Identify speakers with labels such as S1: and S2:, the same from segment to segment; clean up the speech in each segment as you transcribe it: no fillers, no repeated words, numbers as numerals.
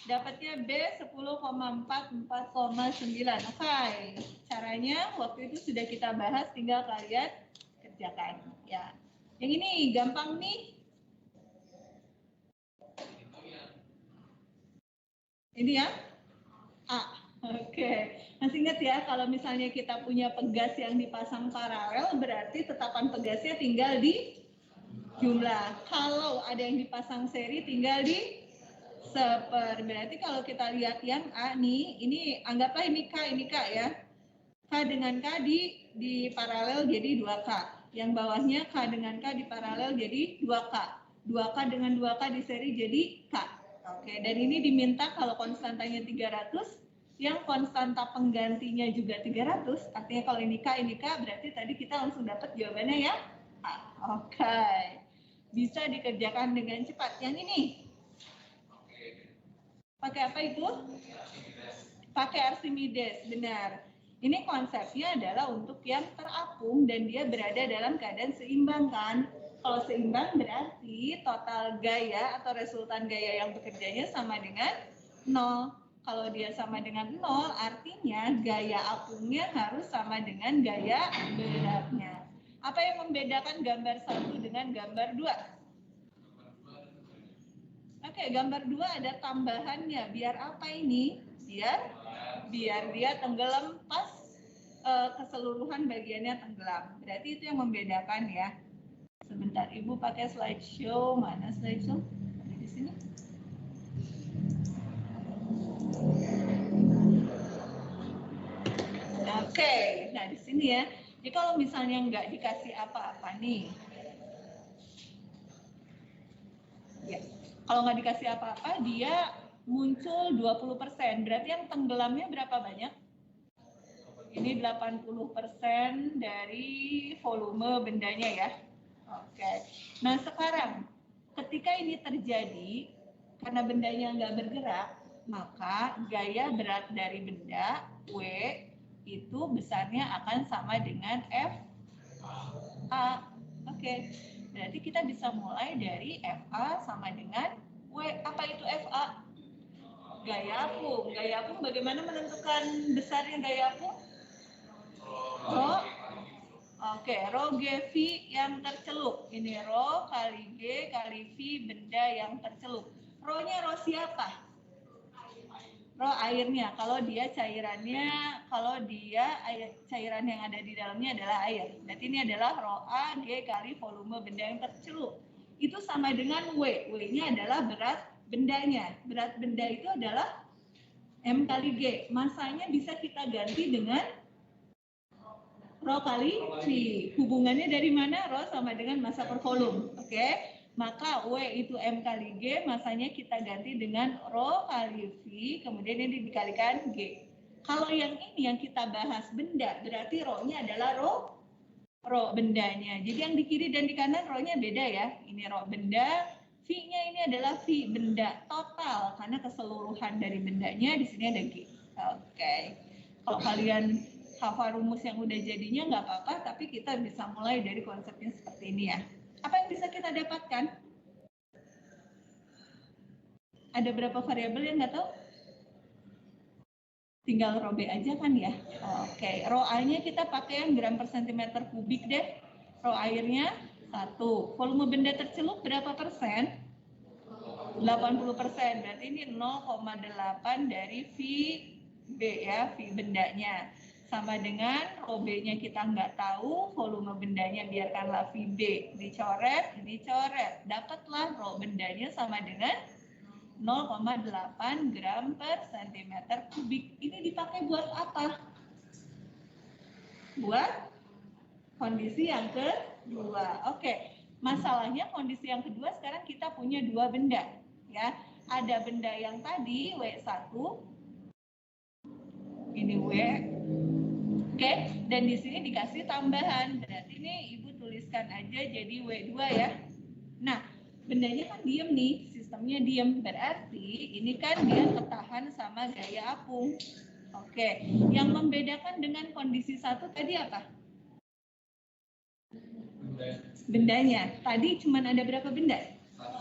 S1: Dapatnya B 10,44,9. Oke. Caranya waktu itu sudah kita bahas, tinggal kalian kerjakan. Ya. Yang ini gampang nih. Ini ya? A. Oke. Masih ingat ya, kalau misalnya kita punya pegas yang dipasang paralel, berarti tetapan pegasnya tinggal di jumlah. Kalau ada yang dipasang seri, tinggal di seper. Berarti kalau kita lihat yang A nih, ini anggaplah ini K ya. K dengan K di paralel jadi 2K. Yang bawahnya K dengan K di paralel jadi 2K. 2K dengan 2K di seri jadi K. Oke, dan ini diminta kalau konstantanya 300, yang konstanta penggantinya juga 300, artinya kalau ini K, berarti tadi kita langsung dapat jawabannya ya. Oke. Bisa dikerjakan dengan cepat. Yang ini pakai apa itu? Pakai Archimedes, benar. Ini konsepnya adalah untuk yang terapung dan dia berada dalam keadaan seimbang kan. Kalau seimbang berarti total gaya atau resultan gaya yang bekerjanya sama dengan 0. Kalau dia sama dengan 0, artinya gaya apungnya harus sama dengan gaya beratnya. Apa yang membedakan gambar 1 dengan gambar 2? Oke, gambar 2 ada tambahannya. Biar apa ini? Biar dia tenggelam pas keseluruhan bagiannya tenggelam. Berarti itu yang membedakan ya. Sebentar, Ibu pakai slideshow. Mana slideshow? Ada di sini. Oke, nah di sini ya. Jadi kalau misalnya nggak dikasih apa-apa nih, ya, kalau nggak dikasih apa-apa, dia muncul 20%. Berarti yang tenggelamnya berapa banyak? Ini 80% dari volume bendanya ya. Oke. Nah sekarang, ketika ini terjadi, karena bendanya nggak bergerak, maka gaya berat dari benda, W, itu besarnya akan sama dengan FA. Oke. Berarti kita bisa mulai dari FA sama dengan W. Apa itu FA? Gaya apung. Gaya apung bagaimana menentukan besarnya gaya apung? Rho. Oke, rho G V yang tercelup. Ini rho kali G kali V benda yang tercelup. Rho-nya rho siapa? Rho airnya. Kalau dia cairannya, cairan yang ada di dalamnya adalah air. Berarti ini adalah rho A G kali volume benda yang tercelup. Itu sama dengan W. W-nya adalah berat bendanya. Berat benda itu adalah M kali G. Masanya bisa kita ganti dengan Rho kali V. Hubungannya dari mana? Rho sama dengan massa per volume. Oke. Maka W itu M kali G, masanya kita ganti dengan Rho kali V, kemudian ini dikalikan G. Kalau yang ini yang kita bahas benda, berarti Rho-nya adalah Rho bendanya. Jadi yang di kiri dan di kanan Rho-nya beda ya. Ini Rho benda, V-nya ini adalah V benda total, karena keseluruhan dari bendanya di sini ada G. Oke. Kalau kalian hafal rumus yang udah jadinya nggak apa-apa, tapi kita bisa mulai dari konsepnya seperti ini ya. Apa yang bisa kita dapatkan? Ada berapa variabel yang nggak tahu? Tinggal rho B aja kan ya. Oke, rho A-nya kita pakai yang gram per centimeter kubik deh. Rho airnya 1. Volume benda tercelup berapa persen? 80%. Berarti ini 0,8 dari VB ya, V bendanya. Sama dengan rho B-nya kita nggak tahu, volume bendanya biarkanlah VB. Dicoret. Dapatlah rho bendanya sama dengan 0,8 gram per centimeter kubik. Ini dipakai buat apa? Buat kondisi yang kedua. Oke, masalahnya kondisi yang kedua sekarang kita punya dua benda. Ya, ada benda yang tadi W1, ini W. Oke, dan di sini dikasih tambahan. Berarti ini Ibu tuliskan aja jadi W2 ya. Nah, bendanya kan diem nih, sistemnya diem. Berarti ini kan dia ketahan sama gaya apung. Oke, yang membedakan dengan kondisi 1 tadi apa? Bendanya. Tadi cuma ada berapa benda?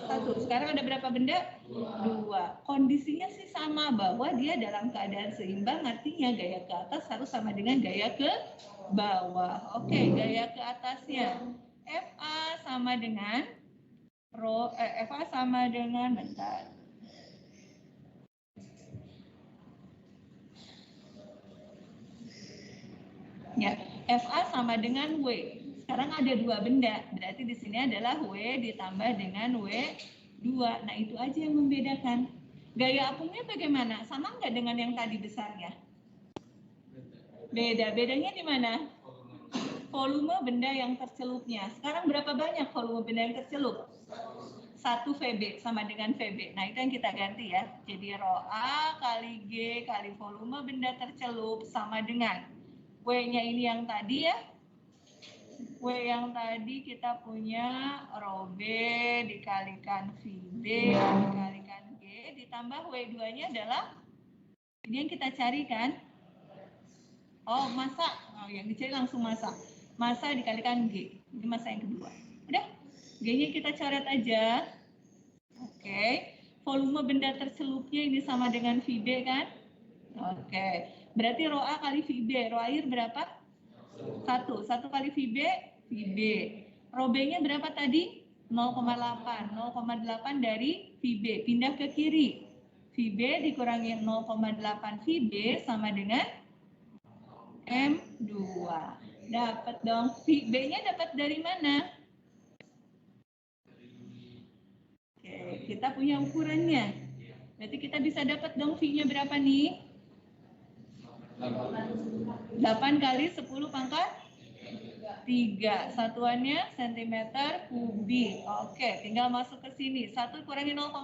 S1: 1. Sekarang ada berapa benda? 2. Kondisinya sih sama, bahwa dia dalam keadaan seimbang, artinya gaya ke atas harus sama dengan gaya ke bawah. Oke, gaya ke atasnya FA sama dengan FA sama dengan, bentar. Ya, FA sama dengan W. Sekarang ada 2 benda, berarti di sini adalah W ditambah dengan W2. Nah, itu aja yang membedakan. Gaya apungnya bagaimana? Sama nggak dengan yang tadi besarnya? Beda. Bedanya di mana? Volume benda yang tercelupnya. Sekarang berapa banyak volume benda yang tercelup? 1 VB sama dengan VB. Nah, itu yang kita ganti ya. Jadi rho A kali G kali volume benda tercelup sama dengan W-nya ini yang tadi ya. W yang tadi kita punya rho B dikalikan VB dikalikan G ditambah W2-nya adalah ini yang kita cari kan? Oh, massa. Oh, yang dicari langsung massa. Massa dikalikan G. Ini massa yang kedua. Udah? G-nya kita coret aja. Oke. Volume benda tercelupnya ini sama dengan VB kan? Oke. Berarti rho A kali VB. Rho air berapa? 1. 1 kali VB, VB. Rho B-nya berapa tadi? 0,8. 0,8 dari VB. Pindah ke kiri. VB dikurangi 0,8 VB sama dengan M2. Dapat dong. B-nya dapat dari mana? Oke, kita punya ukurannya. Berarti kita bisa dapat dong V-nya berapa nih? 8 kali 10 pangkat 3. Satuannya cm kubik. Oke, tinggal masuk ke sini. 1 kurangi 0,8.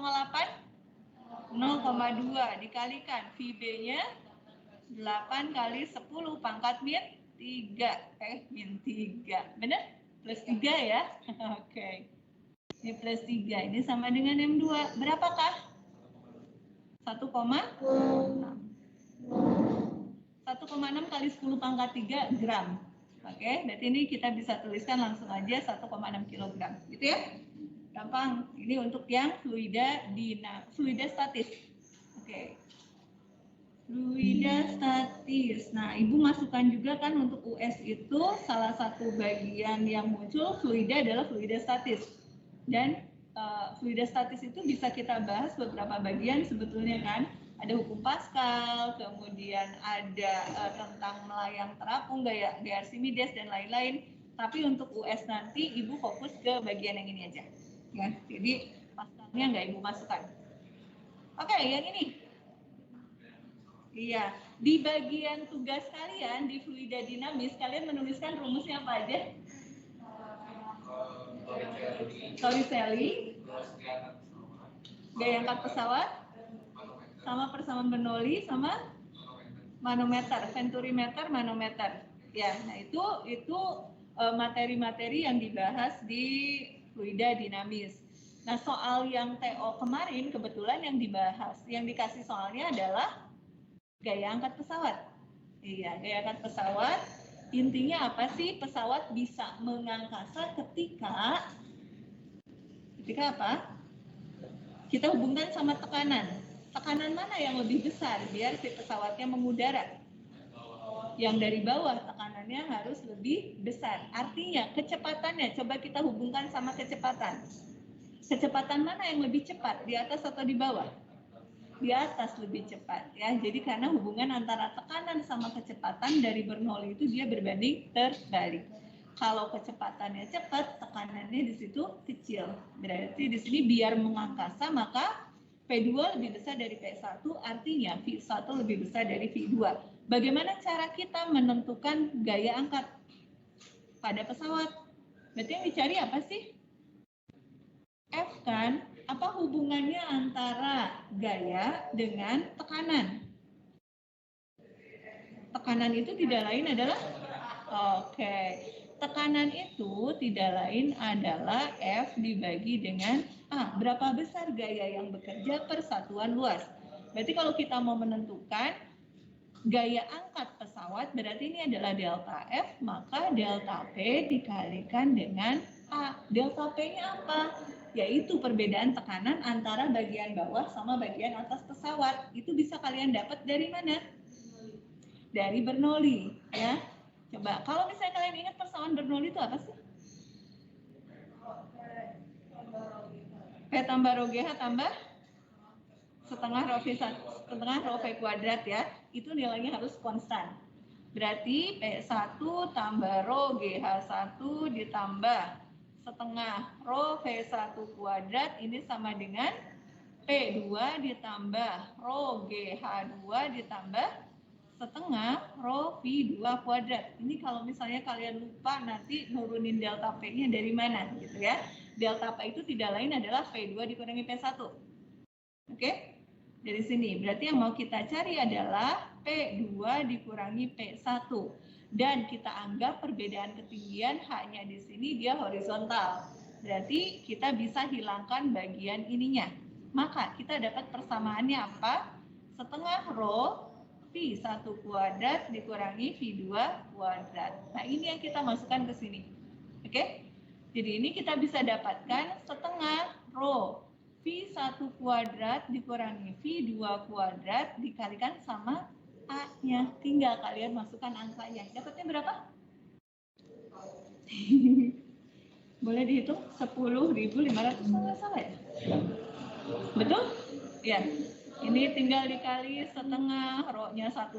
S1: 0,2 dikalikan VB-nya 8 kali 10 pangkat min 3. Min 3. Benar? Plus 3 ya. Oke. Ini plus 3. Ini sama dengan M2. Berapakah? 1,6. 1,6 kali 10 pangkat 3 gram. Oke, berarti ini kita bisa tuliskan langsung aja 1,6 kilogram. Gitu ya? Gampang. Ini untuk yang fluida statis. Oke. Fluida statis. Nah, Ibu masukkan juga kan untuk US itu salah satu bagian yang muncul fluida adalah fluida statis. Dan fluida statis itu bisa kita bahas beberapa bagian sebetulnya kan. Ada hukum Pascal, kemudian ada tentang melayang terapung, gaya Archimedes dan lain-lain. Tapi untuk US nanti Ibu fokus ke bagian yang ini aja. Ya, jadi Pascalnya nggak Ibu masukkan. Oke, yang ini. Iya, di bagian tugas kalian di fluida dinamis, kalian menuliskan rumusnya apa aja? Torricelli, gaya angkat pesawat, sama persamaan Bernoulli, sama manometer, venturimeter, manometer. Ya, nah itu materi-materi yang dibahas di fluida dinamis. Nah, soal yang TO kemarin kebetulan yang dibahas, yang dikasih soalnya adalah gaya angkat pesawat. Iya, gaya angkat pesawat. Intinya apa sih? Pesawat bisa mengangkasa ketika apa? Kita hubungkan sama tekanan. Tekanan mana yang lebih besar biar si pesawatnya mengudara? Yang dari bawah tekanannya harus lebih besar. Artinya kecepatannya coba kita hubungkan sama kecepatan. Kecepatan mana yang lebih cepat? Di atas atau di bawah? Di atas lebih cepat ya. Jadi karena hubungan antara tekanan sama kecepatan dari Bernoulli itu dia berbanding terbalik. Kalau kecepatannya cepat, tekanannya di situ kecil. Berarti di sini biar mengangkasa maka P2 lebih besar dari P1, artinya V1 lebih besar dari V2. Bagaimana cara kita menentukan gaya angkat pada pesawat? Berarti yang dicari apa sih? F kan? Apa hubungannya antara gaya dengan tekanan? Tekanan itu tidak lain adalah tekanan itu tidak lain adalah F dibagi dengan A. Berapa besar gaya yang bekerja per satuan luas? Berarti kalau kita mau menentukan gaya angkat pesawat, berarti ini adalah delta F, maka delta P dikalikan dengan A. Delta P-nya apa? yaitu perbedaan tekanan antara bagian bawah sama bagian atas pesawat. Itu bisa kalian dapat dari mana? Dari Bernoulli, ya. Coba, kalau misalnya kalian ingat persamaan Bernoulli itu apa sih? P tambah rho GH tambah setengah rho V setengah rho V kuadrat, ya. Itu nilainya harus konstan. Berarti P1 tambah rho GH1 ditambah setengah rho V1 kuadrat ini sama dengan P2 ditambah rho GH2 ditambah setengah rho V2 kuadrat. Ini kalau misalnya kalian lupa nanti nurunin delta P-nya dari mana gitu ya. Delta P itu tidak lain adalah P2 dikurangi P1. Oke? Dari sini. Berarti yang mau kita cari adalah P2 dikurangi P1. Dan kita anggap perbedaan ketinggian hanya di sini dia horizontal. Berarti kita bisa hilangkan bagian ininya. Maka kita dapat persamaannya apa? Setengah rho V1 kuadrat dikurangi V2 kuadrat. Nah, ini yang kita masukkan ke sini. Oke? Jadi ini kita bisa dapatkan setengah rho V1 kuadrat dikurangi V2 kuadrat dikalikan sama A-nya. Tinggal kalian masukkan angkanya. Dapatnya berapa? Boleh dihitung? 10.500, salah ya? Betul? Ya. Ini tinggal dikali setengah, rho-nya 1,2,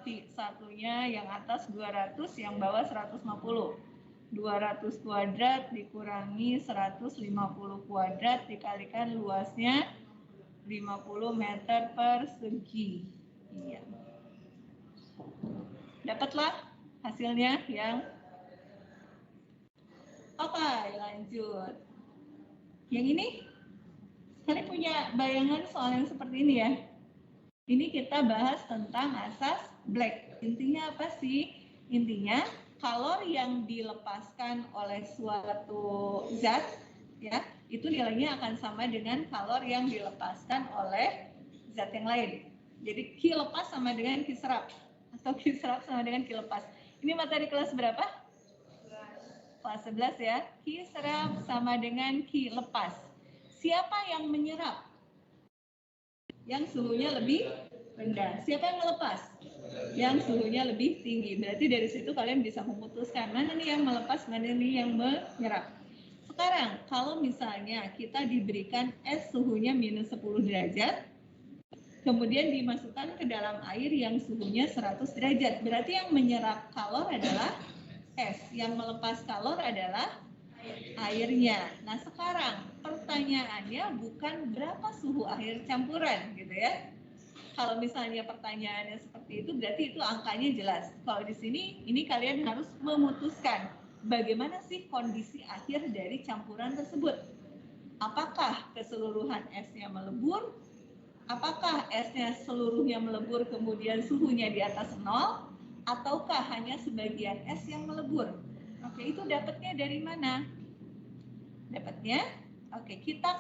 S1: V1-nya yang atas 200, yang bawah 150. 200 kuadrat dikurangi 150 kuadrat dikalikan luasnya 50 meter persegi. Iya. Dapatlah hasilnya yang oke, lanjut. Yang ini kalian punya bayangan soal yang seperti ini ya? Ini kita bahas tentang asas Black. Intinya apa sih? Intinya kalor yang dilepaskan oleh suatu zat, ya, itu nilainya akan sama dengan kalor yang dilepaskan oleh zat yang lain. Jadi Q lepas sama dengan Q serap, atau Q serap sama dengan Q lepas. Ini materi kelas berapa? Kelas 11 ya. Q serap sama dengan Q lepas. Siapa yang menyerap? Yang suhunya lebih rendah. Siapa yang melepas? Yang suhunya lebih tinggi. Berarti dari situ kalian bisa memutuskan mana nih yang melepas, mana nih yang menyerap. Sekarang kalau misalnya kita diberikan es suhunya minus 10 derajat, kemudian dimasukkan ke dalam air yang suhunya 100 derajat. Berarti yang menyerap kalor adalah es, yang melepas kalor adalah airnya. Nah, sekarang pertanyaannya bukan berapa suhu air campuran gitu ya. Kalau misalnya pertanyaannya seperti itu, berarti itu angkanya jelas. Kalau di sini, ini kalian harus memutuskan bagaimana sih kondisi akhir dari campuran tersebut. Apakah keseluruhan esnya melebur? Apakah esnya seluruhnya melebur kemudian suhunya di atas 0? Ataukah hanya sebagian es yang melebur? Oke, itu dapatnya dari mana? Dapatnya, oke, kita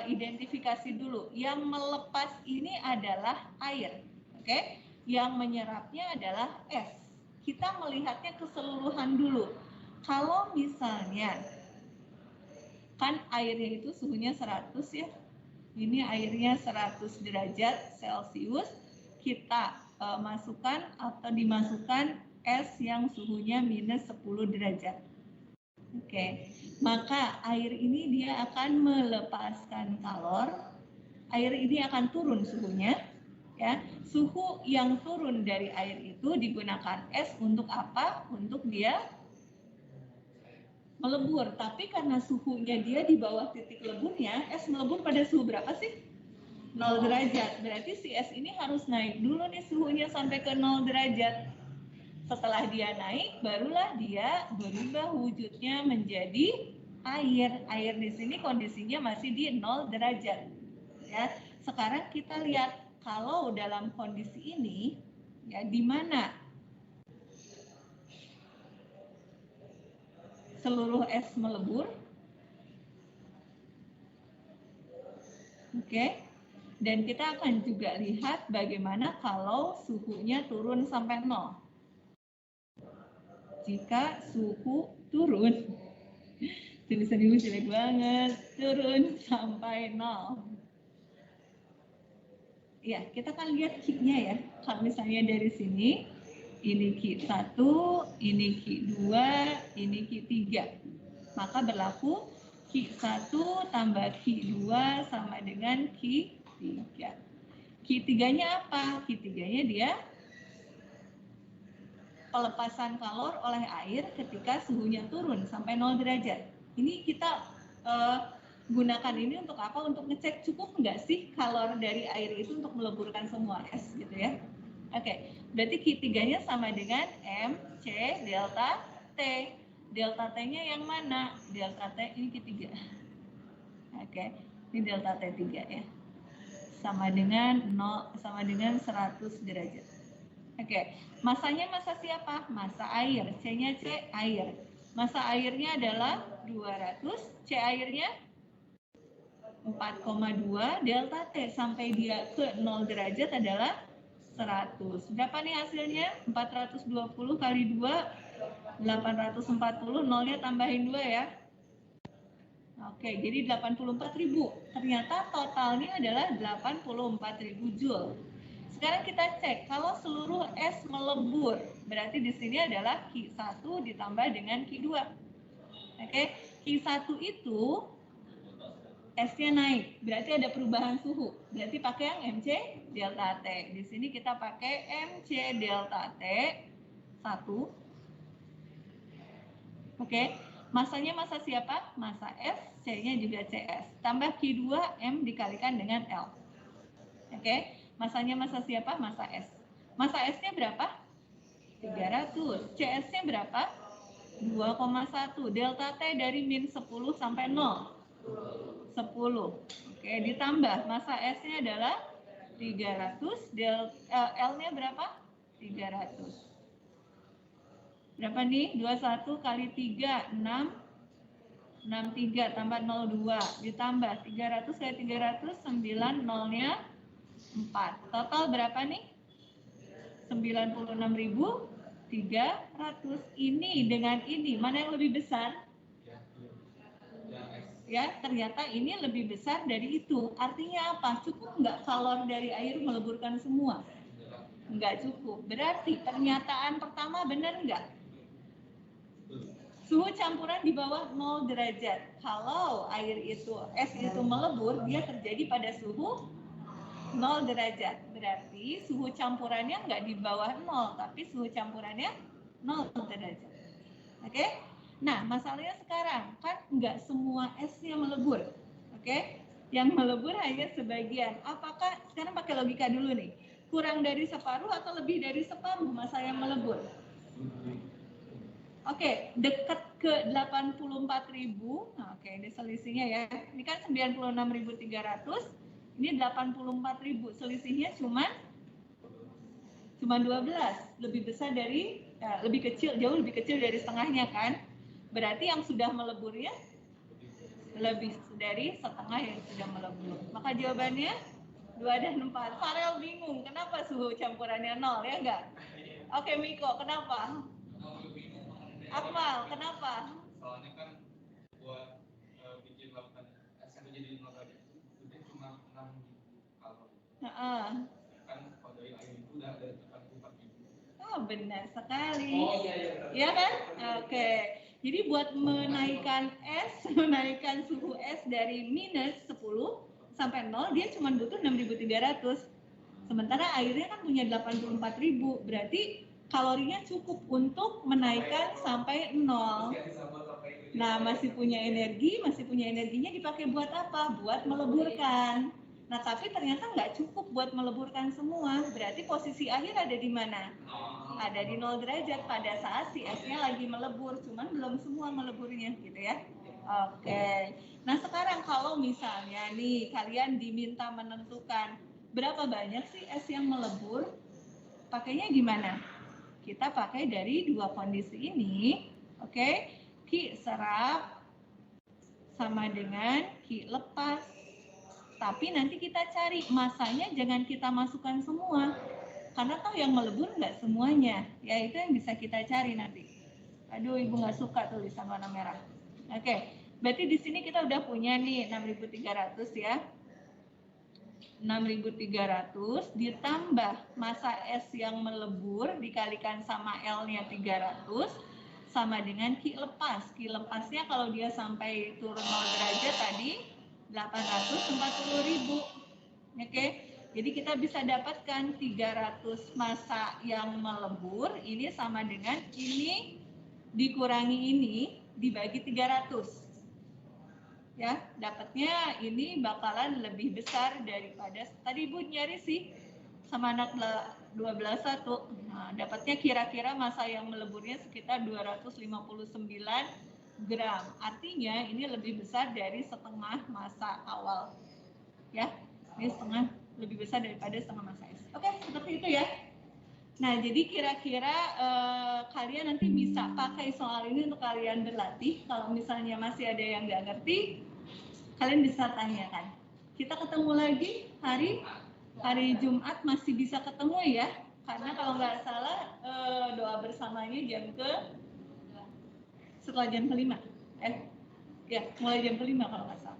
S1: identifikasi dulu. Yang melepas ini adalah air, oke? Yang menyerapnya adalah es. Kita melihatnya keseluruhan dulu. Kalau misalnya kan airnya itu suhunya 100 ya. Ini airnya 100 derajat Celcius. Kita masukkan atau dimasukkan es yang suhunya minus 10 derajat. Oke, maka air ini dia akan melepaskan kalor. Air ini akan turun suhunya, ya. Suhu yang turun dari air itu digunakan es untuk apa? Untuk dia melebur. Tapi karena suhunya dia di bawah titik leburnya, es melebur pada suhu berapa sih? 0 derajat. Berarti si es ini harus naik dulu nih suhunya sampai ke 0 derajat. Setelah dia naik, barulah dia berubah wujudnya menjadi air. Air di sini kondisinya masih di 0 derajat. Ya, sekarang kita lihat kalau dalam kondisi ini, ya di mana seluruh es melebur, oke. Dan kita akan juga lihat bagaimana kalau suhunya turun sampai 0. Jika suhu turun Tulisan ibu jelek banget. Turun sampai 0. Ya, kita kan lihat Q-nya ya. Kalau misalnya dari sini, ini Q1, ini Q2, ini Q3. Maka berlaku Q1 tambah Q2 sama dengan Q3. Q3-nya apa? Q3-nya dia pelepasan kalor oleh air ketika suhunya turun sampai 0 derajat. Ini kita gunakan ini untuk apa? Untuk ngecek cukup nggak sih kalor dari air itu untuk meleburkan semua es gitu ya. Oke, berarti Q3-nya sama dengan MC delta T. Delta T-nya yang mana? Delta T ini Q3. Oke, ini delta T3 ya. Sama dengan 100 derajat. Oke, masanya masa siapa? Masa air. C-nya C air. Masa airnya adalah 200, C airnya 4,2, delta T sampai dia ke 0 derajat adalah 100. Berapa nih hasilnya? 420 kali 2, 840, nolnya tambahin 2 ya. Oke, jadi 84.000. Ternyata totalnya adalah 84.000 Joule. Sekarang kita cek, kalau seluruh es melebur, berarti di sini adalah Q1 ditambah dengan Q2. Oke, Q1 itu S-nya naik, berarti ada perubahan suhu. Berarti pakai yang MC delta T. Di sini kita pakai MC delta T 1. Oke, masanya masa siapa? Masa S, C-nya juga CS. Tambah Q2, M dikalikan dengan L. Oke, masanya masa siapa? Masa S. Masa S-nya berapa? 300. CS-nya berapa? 2,1. Delta T dari min 10 sampai 0. 10. Oke, ditambah masa S-nya adalah 300, L-nya berapa? 300. Berapa nih? 21 kali 3, 6. 63 tambah 02. Ditambah 300 kali 300, 9, 0-nya 4. Total berapa nih? 96.300. Ini dengan ini, mana yang lebih besar? Ya, ternyata ini lebih besar dari itu. Artinya apa? Cukup nggak kalor dari air meleburkan semua? Nggak cukup. Berarti pernyataan pertama benar nggak? Suhu campuran di bawah 0 derajat. Kalau air itu, es itu melebur, dia terjadi pada suhu 0 derajat. Berarti suhu campurannya nggak di bawah 0, tapi suhu campurannya 0 derajat. Oke? Nah, masalahnya sekarang kan nggak semua esnya melebur, oke? Yang melebur hanya sebagian. Apakah sekarang pakai logika dulu nih? Kurang dari separuh atau lebih dari separuh masa yang melebur? Oke, dekat ke 84.000. Nah, oke, ini selisihnya ya. Ini kan 96.300. Ini 84.000. Selisihnya cuma 12. Lebih besar dari, lebih kecil, jauh lebih kecil dari setengahnya kan? Berarti yang sudah meleburnya lebih dari setengah yang sudah melebur. Maka jawabannya 2 dan 4. Farel bingung, kenapa suhu campurannya 0 ya enggak? Oke Miko, kenapa? Akmal, kenapa?
S2: Soalnya kan buat bikin lakukan es itu jadi 0 derajat itu cuma 6.000 kalori. Kan kalau dari air itu udah ada 44.000.
S1: Oh benar sekali. Oh iya. Iya kan? Oke. Jadi buat menaikkan suhu es dari minus 10 sampai 0, dia cuma butuh 6.300. Sementara airnya kan punya 84.000, berarti kalorinya cukup untuk menaikkan sampai 0. Nah, masih punya energinya dipakai buat apa? Buat meleburkan. Nah, tapi ternyata nggak cukup buat meleburkan semua. Berarti posisi akhir ada di mana? Ada di 0 derajat pada saat si esnya lagi melebur, cuman belum semua meleburnya gitu ya. Oke. Nah, sekarang kalau misalnya nih kalian diminta menentukan berapa banyak sih es yang melebur, pakainya gimana? Kita pakai dari dua kondisi ini, oke? Q serap sama dengan Q lepas. Tapi nanti kita cari masanya, jangan kita masukkan semua. Karena toh yang melebur nggak semuanya. Ya itu yang bisa kita cari nanti. Aduh, ibu nggak suka tulisan warna merah. Oke. Berarti di sini kita udah punya nih 6.300 ya. 6.300 ditambah massa S yang melebur dikalikan sama L-nya 300 sama dengan Q lepas. Q lepasnya kalau dia sampai turun 0 derajat tadi 840.000. Oke. Jadi kita bisa dapatkan 300 massa yang melebur ini sama dengan ini dikurangi ini dibagi 300. Ya, dapatnya ini bakalan lebih besar daripada tadi Ibu nyari sih sama anak 12 satu. Nah, dapatnya kira-kira massa yang meleburnya sekitar 259 gram. Artinya ini lebih besar dari setengah massa awal. Ya, ini lebih besar daripada setengah massa S. Oke, seperti itu ya. Nah, jadi kira-kira kalian nanti bisa pakai soal ini untuk kalian berlatih. Kalau misalnya masih ada yang nggak ngerti, kalian bisa tanyakan. Kita ketemu lagi hari Jumat masih bisa ketemu ya. Karena kalau nggak salah doa bersamanya setelah jam kelima. Ya, mulai jam kelima kalau nggak salah.